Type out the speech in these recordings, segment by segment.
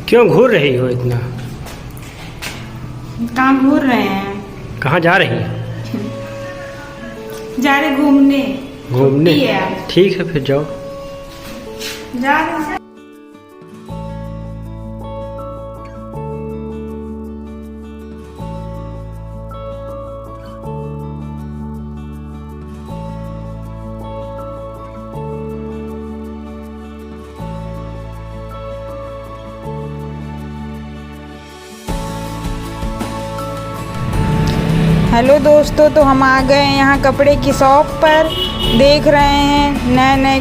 क्यों घूर रही हो इतना? कहाँ घूर रहे हैं? कहाँ जा रही है? जा रहे घूमने। घूमने? छुट्टी है आज। ठीक है फिर जाओ। जा रहे हैं। हेलो दोस्तों, तो हम आ गए हैं यहाँ कपड़े की शॉप पर। देख रहे हैं नए नए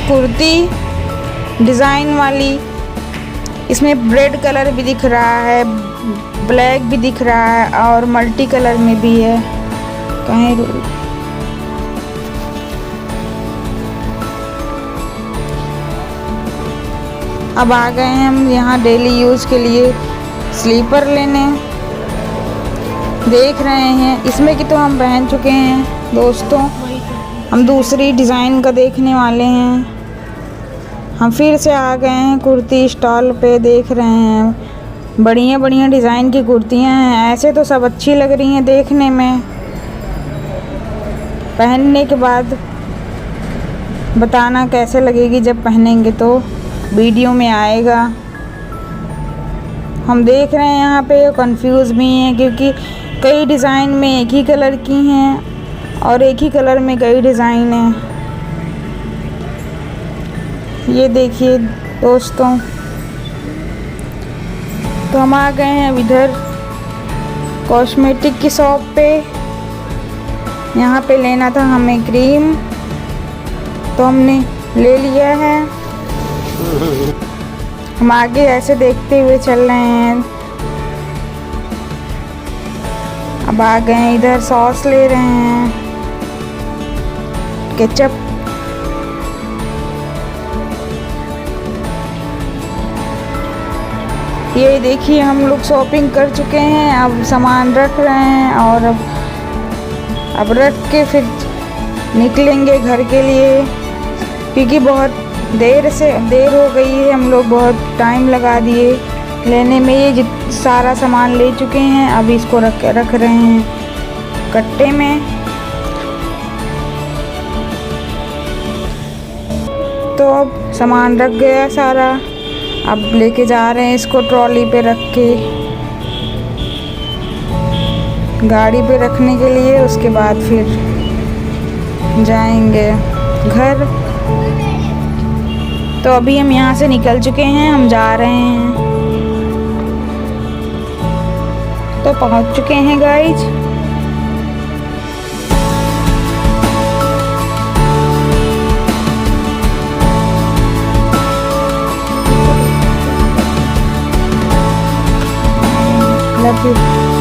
कुर्ती डिज़ाइन वाली। इसमें रेड कलर भी दिख रहा है, ब्लैक भी दिख रहा है और मल्टी कलर में भी है। कहीं अब आ गए हैं हम यहाँ डेली यूज़ के लिए स्लीपर लेने। देख रहे हैं इसमें कि तो हम पहन चुके हैं दोस्तों। हम दूसरी डिज़ाइन का देखने वाले हैं। हम फिर से आ गए हैं कुर्ती स्टॉल पे। देख रहे हैं बढ़िया बढ़िया डिज़ाइन की कुर्तियां हैं। ऐसे तो सब अच्छी लग रही हैं देखने में, पहनने के बाद बताना कैसे लगेगी। जब पहनेंगे तो वीडियो में आएगा। हम देख रहे हैं यहाँ पे कंफ्यूज भी हैं क्योंकि कई डिज़ाइन में एक ही कलर की हैं और एक ही कलर में कई डिज़ाइन हैं। ये देखिए दोस्तों, तो हम आ गए हैं अब इधर कॉस्मेटिक की शॉप पे। यहाँ पे लेना था हमें क्रीम, तो हमने ले लिया है। हम आगे ऐसे देखते हुए चल रहे हैं। अब आ गए इधर सॉस ले रहे हैं, केचप। ये देखिए हम लोग शॉपिंग कर चुके हैं। अब सामान रख रहे हैं और अब रख के फिर निकलेंगे घर के लिए, क्योंकि बहुत देर हो गई है। हम लोग बहुत टाइम लगा दिए लेने में। ये सारा सामान ले चुके हैं। अब इसको रख रहे हैं कट्टे में। तो अब सामान रख गया सारा। अब लेके जा रहे हैं इसको ट्रॉली पे रख के गाड़ी पे रखने के लिए। उसके बाद फिर जाएंगे घर। तो अभी हम यहाँ से निकल चुके हैं, हम जा रहे हैं। तो पहुँच चुके हैं गाइज। Love you.